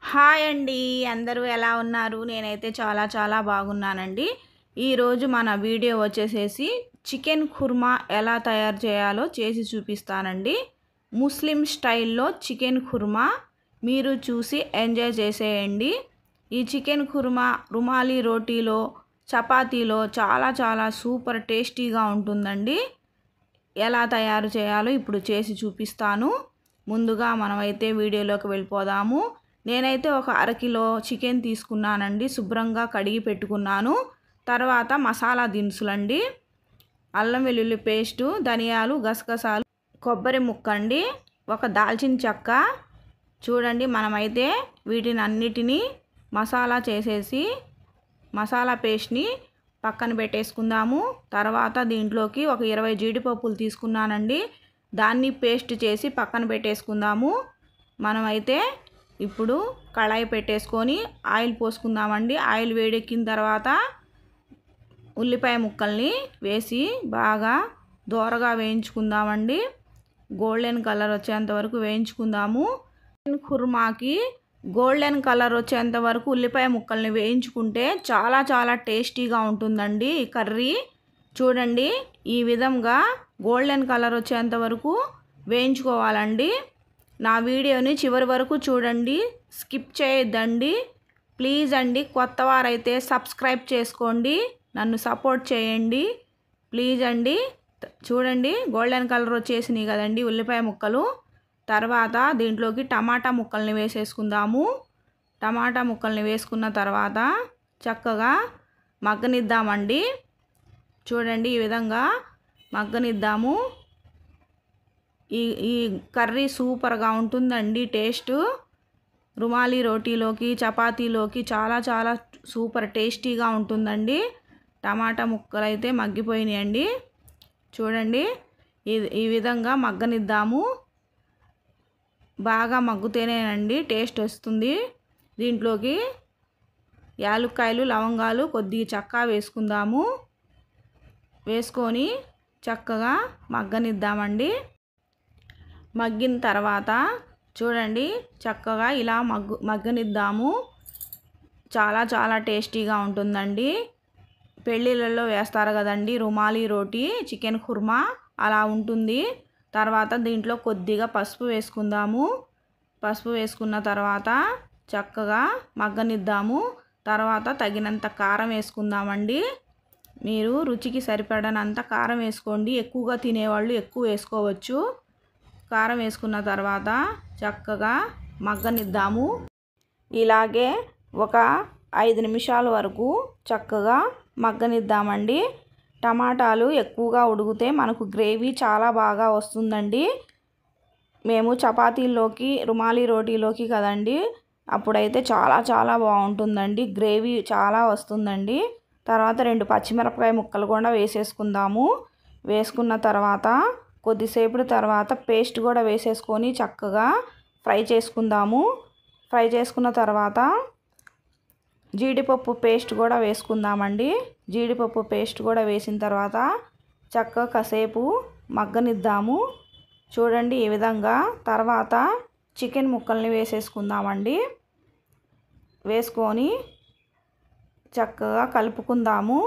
Hi అండి. అందరూ ఎలా ఉన్నారు? నేనైతే చాలా బాగున్నానండి. ఈరోజు మన వీడియో వచ్చేసేసి చికెన్ కుర్మా ఎలా తయారు చేయాలో చేసి చూపిస్తానండి. ముస్లిం స్టైల్లో చికెన్ కుర్మా మీరు చూసి ఎంజాయ్ చేసేయండి. ఈ చికెన్ కుర్మా రుమాలి రోటీలో, చపాతీలో చాలా సూపర్ టేస్టీగా ఉంటుందండి. ఎలా తయారు చేయాలో ఇప్పుడు చేసి చూపిస్తాను. ముందుగా మనమైతే వీడియోలోకి వెళ్ళిపోదాము. నేనైతే ఒక అరకిలో చికెన్ తీసుకున్నానండి. శుభ్రంగా కడిగి పెట్టుకున్నాను. తర్వాత మసాలా దినుసులండి, అల్లం వెల్లుల్లి పేస్టు, ధనియాలు, గసగసాలు, కొబ్బరి ముక్కండి, ఒక దాల్చిన చెక్క. చూడండి, మనమైతే వీటిని అన్నిటినీ మసాలా చేసేసి మసాలా పేస్ట్ని పక్కన పెట్టేసుకుందాము. తర్వాత దీంట్లోకి ఒక 20 జీడిపప్పులు తీసుకున్నానండి. దాన్ని పేస్ట్ చేసి పక్కన పెట్టేసుకుందాము. మనమైతే ఇప్పుడు కళాయి పెట్టేసుకొని ఆయిల్ పోసుకుందామండి. ఆయిల్ వేడెక్కిన తర్వాత ఉల్లిపాయ ముక్కల్ని వేసి బాగా దోరగా వేయించుకుందామండి. గోల్డెన్ కలర్ వచ్చేంత వరకు వేయించుకుందాము. కుర్మాకి గోల్డెన్ కలర్ వచ్చేంత వరకు ఉల్లిపాయ ముక్కల్ని వేయించుకుంటే చాలా టేస్టీగా ఉంటుందండి ఈ కర్రీ. చూడండి, ఈ విధంగా గోల్డెన్ కలర్ వచ్చేంత వరకు వేయించుకోవాలండి. నా వీడియోని చివరి వరకు చూడండి, స్కిప్ చేయొద్దండి ప్లీజ్ అండి. కొత్త వారైతే సబ్స్క్రైబ్ చేసుకోండి, నన్ను సపోర్ట్ చేయండి ప్లీజ్ అండి. చూడండి, గోల్డెన్ కలర్ వచ్చేసినాయి కదండి ఉల్లిపాయ ముక్కలు. తర్వాత దీంట్లోకి టమాటా ముక్కల్ని వేసేసుకుందాము. టమాటా ముక్కల్ని వేసుకున్న తర్వాత చక్కగా మగ్గనిద్దామండి. చూడండి, ఈ విధంగా మగ్గనిద్దాము. ఈ కర్రీ సూపర్గా ఉంటుందండి. టేస్ట్ రుమాలి రోటీలోకి, చపాతీలోకి చాలా సూపర్ టేస్టీగా ఉంటుందండి. టమాటా ముక్కలు అయితే మగ్గిపోయినాయండి. చూడండి, ఈ విధంగా మగ్గనిద్దాము. బాగా మగ్గుతేనేనండి టేస్ట్ వస్తుంది. దీంట్లోకి యాలుక్కాయలు, లవంగాలు, కొద్దిగా చెక్క వేసుకుందాము. వేసుకొని చక్కగా మగ్గనిద్దామండి. మగ్గిన తర్వాత చూడండి, చక్కగా ఇలా మగ్గనిద్దాము. చాలా టేస్టీగా ఉంటుందండి. పెళ్ళిళ్ళల్లో వేస్తారు కదండి రుమాలి రోటీ చికెన్ కుర్మా, అలా ఉంటుంది. తర్వాత దీంట్లో కొద్దిగా పసుపు వేసుకుందాము. పసుపు వేసుకున్న తర్వాత చక్కగా మగ్గనిద్దాము. తర్వాత తగినంత కారం వేసుకుందామండి. మీరు రుచికి సరిపడనంత కారం వేసుకోండి. ఎక్కువగా తినేవాళ్ళు ఎక్కువ వేసుకోవచ్చు. కారం వేసుకున్న తర్వాత చక్కగా మగ్గనిద్దాము. ఇలాగే ఒక 5 నిమిషాల వరకు చక్కగా మగ్గనిద్దామండి. టమాటాలు ఎక్కువగా ఉడికితే మనకు గ్రేవీ చాలా బాగా వస్తుందండి. మేము చపాతీల్లోకి, రుమాలి రోటీలోకి కదండి, అప్పుడైతే చాలా బాగుంటుందండి. గ్రేవీ చాలా వస్తుందండి. తర్వాత 2 పచ్చిమిరపకాయ ముక్కలు కూడా వేసేసుకుందాము. వేసుకున్న తర్వాత కొద్దిసేపు తర్వాత పేస్ట్ కూడా వేసేసుకొని చక్కగా ఫ్రై చేసుకుందాము. ఫ్రై చేసుకున్న తర్వాత జీడిపప్పు పేస్ట్ కూడా వేసుకుందామండి. జీడిపప్పు పేస్ట్ కూడా వేసిన తర్వాత చక్కగా కాసేపు మగ్గనిద్దాము. చూడండి, ఈ విధంగా. తర్వాత చికెన్ ముక్కల్ని వేసేసుకుందామండి. వేసుకొని చక్కగా కలుపుకుందాము.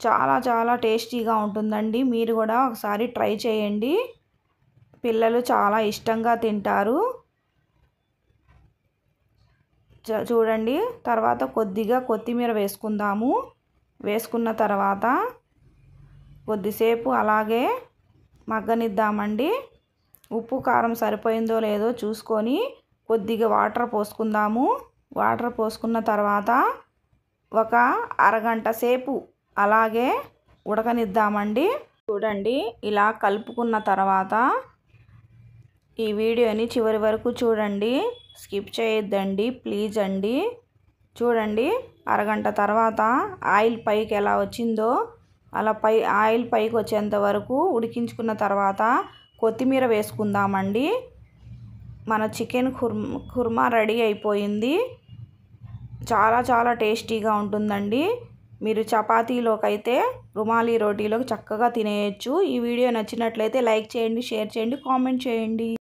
చాలా టేస్టీగా ఉంటుందండి. మీరు కూడా ఒకసారి ట్రై చేయండి. పిల్లలు చాలా ఇష్టంగా తింటారు. చూడండి, తర్వాత కొద్దిగా కొత్తిమీర వేసుకుందాము. వేసుకున్న తర్వాత కొద్దిసేపు అలాగే మగ్గనిద్దామండి. ఉప్పు కారం సరిపోయిందో లేదో చూసుకొని కొద్దిగా వాటర్ పోసుకుందాము. వాటర్ పోసుకున్న తర్వాత ఒక అరగంట సేపు అలాగే ఉడకనిద్దామండి. చూడండి, ఇలా కలుపుకున్న తర్వాత ఈ వీడియోని చివరి వరకు చూడండి, స్కిప్ చేయొద్దండి ప్లీజ్ అండి. చూడండి, అరగంట తర్వాత ఆయిల్ పైకి ఎలా వచ్చిందో అలా ఆయిల్ పైకి వచ్చేంత వరకు ఉడికించుకున్న తర్వాత కొత్తిమీర వేసుకుందామండి. మన చికెన్ కుర్మా రెడీ అయిపోయింది. చాలా టేస్టీగా ఉంటుందండి. మీరు చపాతీలోకి అయితే, రుమాలి రోటీలోకి చక్కగా తినేయచ్చు. ఈ వీడియో నచ్చినట్లయితే లైక్ చేయండి, షేర్ చేయండి, కామెంట్ చేయండి.